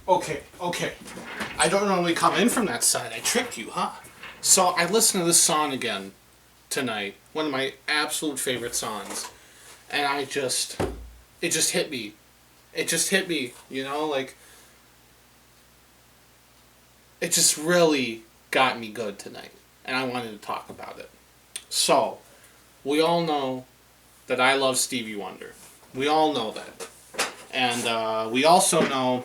Okay. I don't normally come in from that side. I tricked you, huh? So I listened to this song again tonight. One of my absolute favorite songs. And it just hit me. It just hit me, like, it just really got me good tonight. And I wanted to talk about it. So, we all know that I love Stevie Wonder. We all know that. And we also know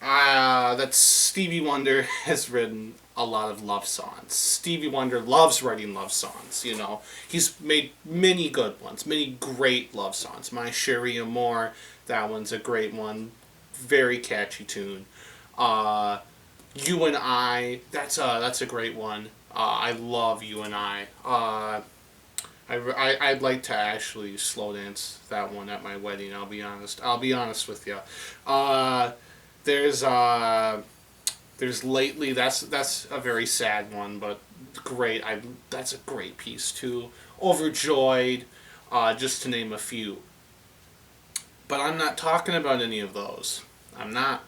that Stevie Wonder has written a lot of love songs. Stevie Wonder loves writing love songs, He's made many good ones, many great love songs. My Cherie Amour, that one's a great one. Very catchy tune. You and I, that's a great one. I love You and I. I'd like to actually slow dance that one at my wedding. I'll be honest. I'll be honest with you. There's Lately. That's a very sad one, but great. That's a great piece too. Overjoyed, just to name a few. But I'm not talking about any of those. I'm not.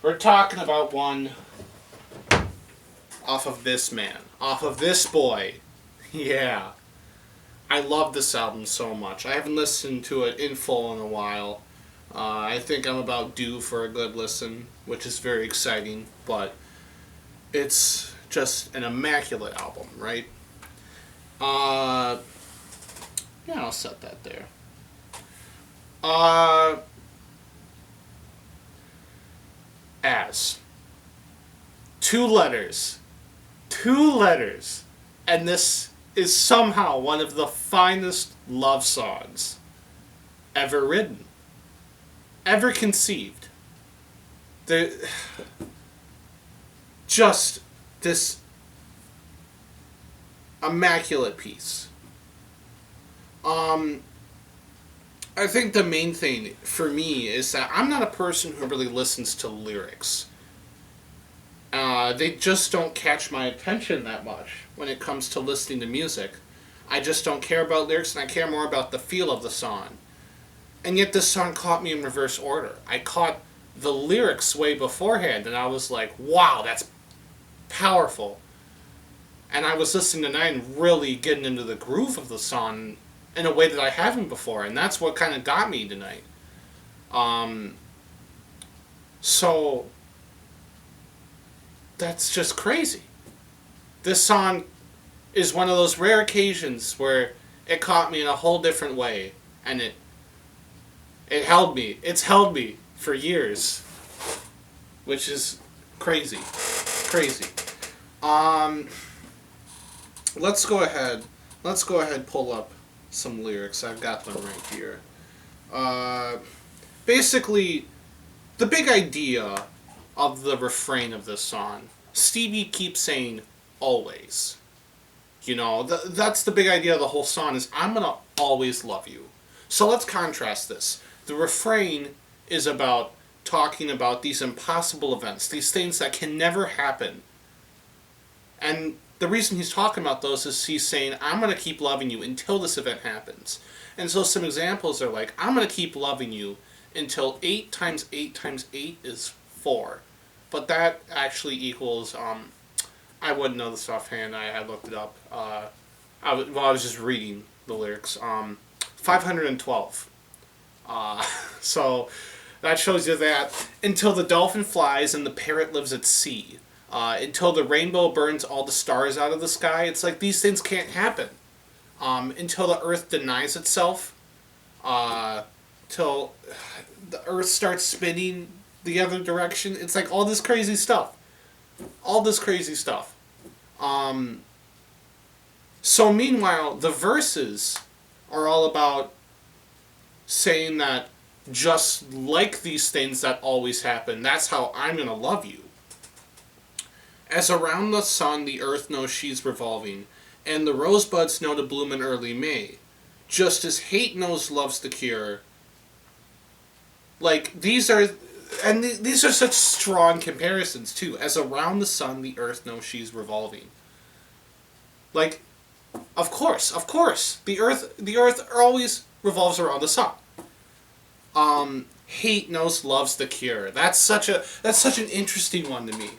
We're talking about one off of this man, off of this boy. Yeah. I love this album so much. I haven't listened to it in full in a while. I think I'm about due for a good listen, which is very exciting, but it's just an immaculate album, right? Yeah, I'll set that there. Uh, as. Two letters. Two letters. And this is somehow one of the finest love songs ever written, ever conceived. Just this immaculate piece. I think the main thing for me is that I'm not a person who really listens to lyrics. They just don't catch my attention that much when it comes to listening to music. I just don't care about lyrics, and I care more about the feel of the song. And yet this song caught me in reverse order. I caught the lyrics way beforehand, and I was like, wow, that's powerful. And I was listening tonight and really getting into the groove of the song in a way that I haven't before, and that's what kind of got me tonight. So that's just crazy. This song is one of those rare occasions where it caught me in a whole different way, and it held me. It's held me for years, which is crazy. Crazy. Let's go ahead. Pull up some lyrics. I've got them right here. Basically, the big idea of the refrain of this song, Stevie keeps saying always. That's the big idea of the whole song, is I'm gonna always love you. So let's contrast this. The refrain is about talking about these impossible events, these things that can never happen. And the reason he's talking about those is he's saying, I'm going to keep loving you until this event happens. And so some examples are like, I'm going to keep loving you until 8 times 8 times 8 is 4. But that actually equals, I wouldn't know this offhand, I looked it up. I was just reading the lyrics. 512. So that shows you that. Until the dolphin flies and the parrot lives at sea. Until the rainbow burns all the stars out of the sky. It's like these things can't happen. Until the earth denies itself. Till the earth starts spinning the other direction. It's like all this crazy stuff. So meanwhile, the verses are all about saying that just like these things that always happen, that's how I'm going to love you. As around the sun the earth knows she's revolving, and the rosebuds know to bloom in early May, just as hate knows love's the cure. Like, these are such strong comparisons too. As around the sun the earth knows she's revolving. Like, Of course, of course. The earth always revolves around the sun. Hate knows love's the cure. That's such an interesting one to me.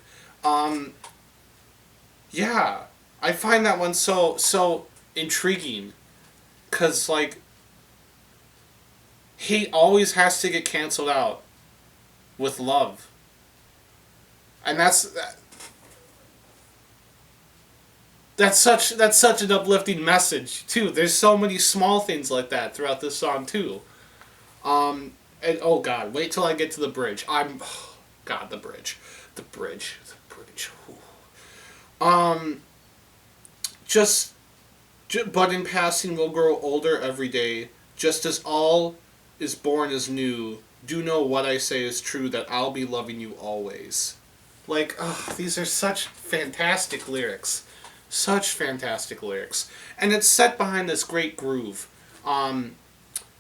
Um, yeah, I find that one so intriguing, cause like hate always has to get canceled out with love, and that's such an uplifting message too. There's so many small things like that throughout this song too. And oh god, wait till I get to the bridge. God, the bridge. Um, just, but in passing we'll grow older every day, just as all is born is new. Do know what I say is true, that I'll be loving you always. Like, these are such fantastic lyrics. Such fantastic lyrics. And it's set behind this great groove. Um,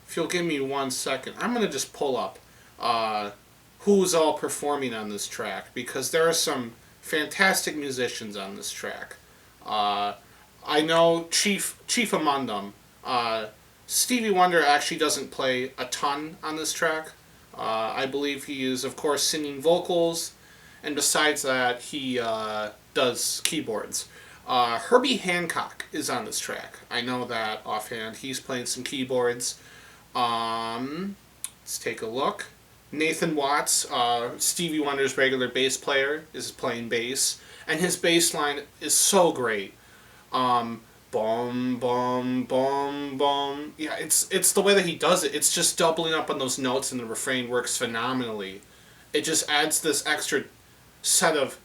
if you'll give me 1 second, I'm going to just pull up uh, who's all performing on this track, because there are some fantastic musicians on this track. Uh, I know chief among them, Stevie Wonder actually doesn't play a ton on this track. I believe he is, of course, singing vocals, and besides that, he does keyboards. Herbie Hancock is on this track. I know that offhand. He's playing some keyboards. Let's take a look. Nathan Watts, Stevie Wonder's regular bass player, is playing bass, and his bass line is so great. Bum bum bum bum. Yeah, it's the way that he does it. It's just doubling up on those notes, and the refrain works phenomenally. It just adds this extra set of.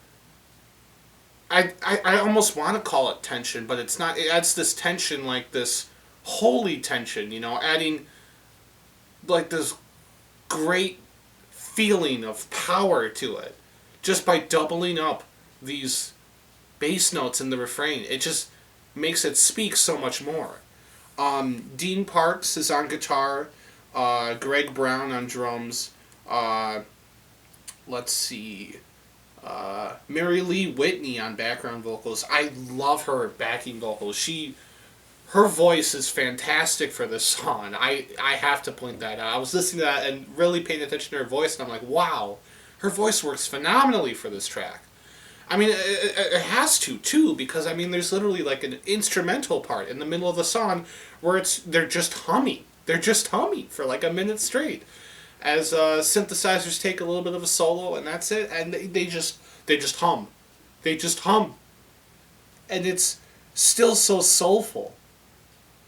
I almost want to call it tension, but it's not. It adds this tension, like this holy tension, adding like this great feeling of power to it, just by doubling up these bass notes in the refrain. It just makes it speak so much more. Dean Parks is on guitar, Greg Brown on drums, uh, let's see, Mary Lee Whitney on background vocals. I love her backing vocals. Her voice is fantastic for this song. I have to point that out. I was listening to that and really paying attention to her voice, and I'm like, wow, her voice works phenomenally for this track. I mean, it has to too, because I mean, there's literally like an instrumental part in the middle of the song where they're just humming. They're just humming for like a minute straight, as synthesizers take a little bit of a solo, and that's it. And they just hum, they just hum, and it's still so soulful.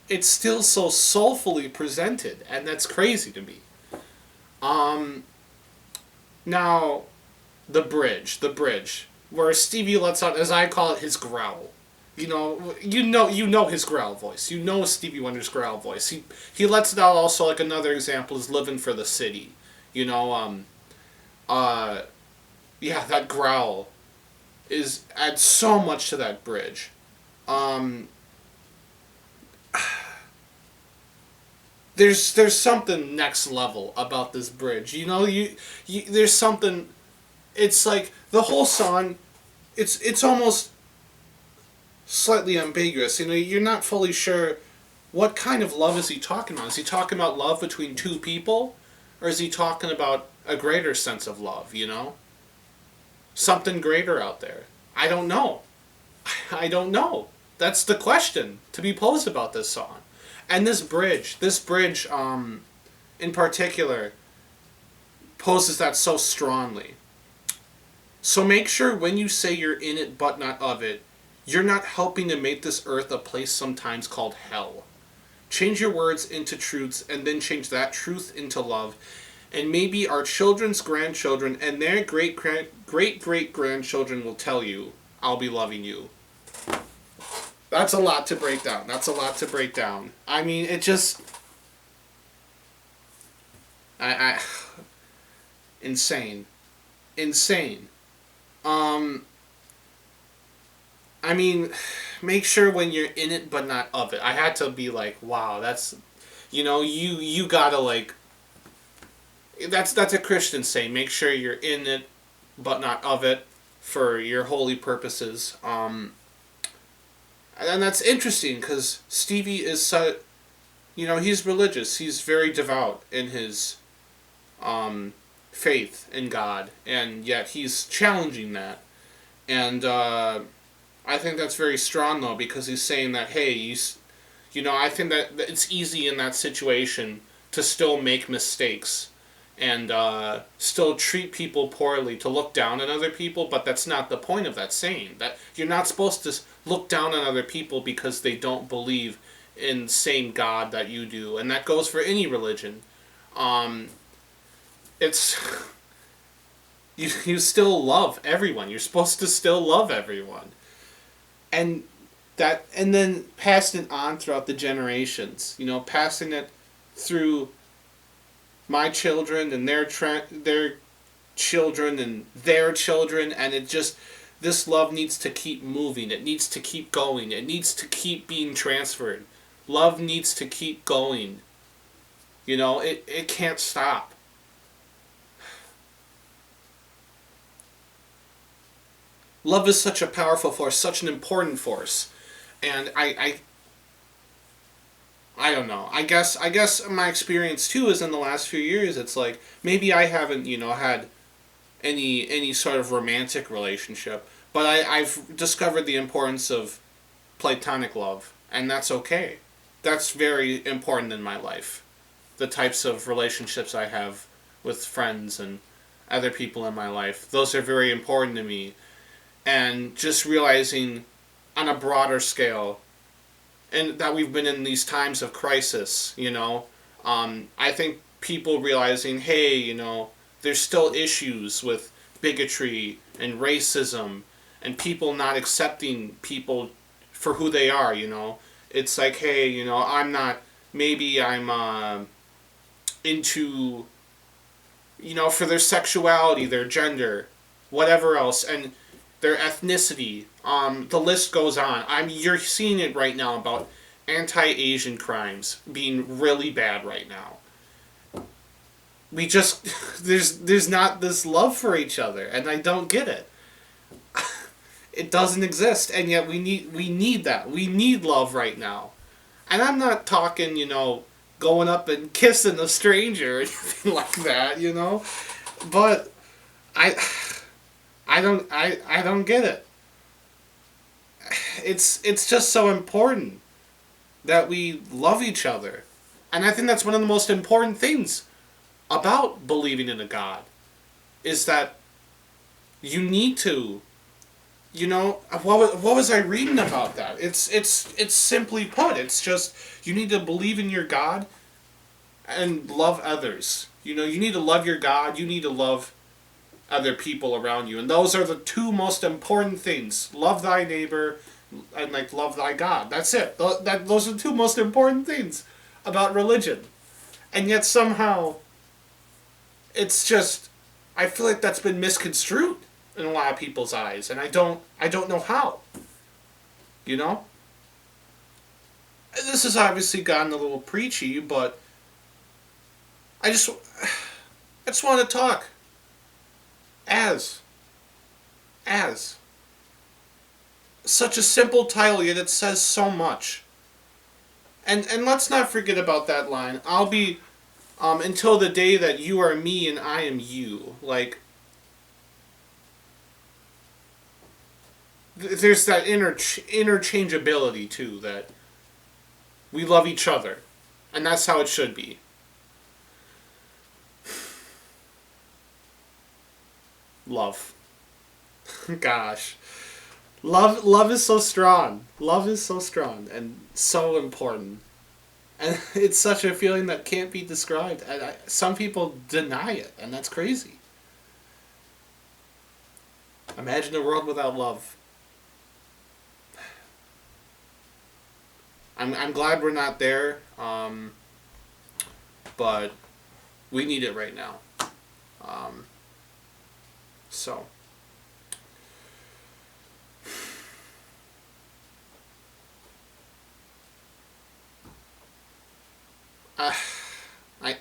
It's still so soulfully presented, and that's crazy to me. Um, Now, the bridge, where Stevie lets out, as I call it, his growl. You know his growl voice. You know Stevie Wonder's growl voice. He lets it out. Also, like another example is "Living for the City." You know, uh, yeah, that growl adds so much to that bridge. Um, there's something next level about this bridge. There's something. It's like the whole song. It's almost slightly ambiguous. You're not fully sure what kind of love is he talking about. Is he talking about love between two people, or is he talking about a greater sense of love? Something greater out there. I don't know. I don't know. That's the question to be posed about this song. And this bridge, in particular, poses that so strongly. So make sure when you say you're in it but not of it, you're not helping to make this earth a place sometimes called hell. Change your words into truths, and then change that truth into love. And maybe our children's grandchildren and their great grandchildren will tell you, I'll be loving you. That's a lot to break down. I mean, it just... I insane. Insane. Um, I mean, make sure when you're in it but not of it. I had to be like, wow, that's... you gotta like... That's a Christian saying. Make sure you're in it but not of it for your holy purposes. And that's interesting because Stevie is so, he's religious. He's very devout in his um, faith in God, and yet he's challenging that. And I think that's very strong though, because he's saying that, hey, I think that it's easy in that situation to still make mistakes and still treat people poorly, to look down on other people, but that's not the point of that saying. That you're not supposed to look down on other people because they don't believe in the same God that you do, and that goes for any religion. Um, it's you still love everyone. You're supposed to still love everyone, and and then passing it on throughout the generations. Passing it through my children and their children and their children, and this love needs to keep moving. It needs to keep going. It needs to keep being transferred. Love needs to keep going. It can't stop. Love is such a powerful force, such an important force. And I don't know. I guess my experience too is in the last few years it's like maybe I haven't, had any sort of romantic relationship, but I've discovered the importance of platonic love, and that's okay. That's very important in my life. The types of relationships I have with friends and other people in my life, those are very important to me. And just realizing on a broader scale, and that we've been in these times of crisis, I think people realizing, hey, there's still issues with bigotry and racism and people not accepting people for who they are. It's like, hey, I'm not, maybe I'm into, for their sexuality, their gender, whatever else, and their ethnicity. The list goes on. You're seeing it right now about anti-Asian crimes being really bad right now. We just there's not this love for each other, and I don't get it. It doesn't exist, and yet we need that. We need love right now. And I'm not talking, going up and kissing a stranger or anything like that, But I I don't get it. It's just so important that we love each other. And I think that's one of the most important things about believing in a God is that you need to, what was I reading about that? It's simply put, it's just you need to believe in your God and love others. You need to love your God, you need to love other people around you. And those are the two most important things. Love thy neighbor and love thy God. That's it. Those are the two most important things about religion. And yet somehow it's just, I feel like that's been misconstrued in a lot of people's eyes, and I don't know how. You know? This has obviously gotten a little preachy, but I just want to talk as such a simple title, yet it says so much. And let's not forget about that line. I'll be until the day that you are me and I am you. There's that interchangeability too, that we love each other, and that's how it should be. Love. Gosh. Love is so strong. Love is so strong and so important. And it's such a feeling that can't be described. And some people deny it, and that's crazy. Imagine a world without love. I'm glad we're not there, but we need it right now. So.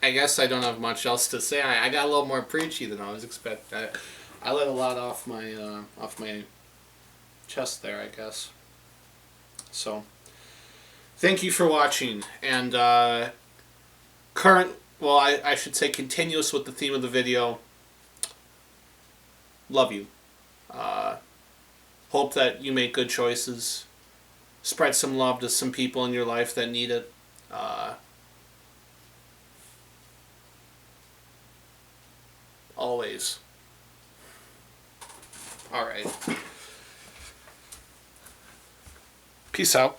I guess I don't have much else to say. I got a little more preachy than I was expecting. I let a lot off my chest there, I guess. So, thank you for watching. And I should say continuous with the theme of the video. Love you. Uh, Hope that you make good choices. Spread some love to some people in your life that need it. Always. All right. Peace out.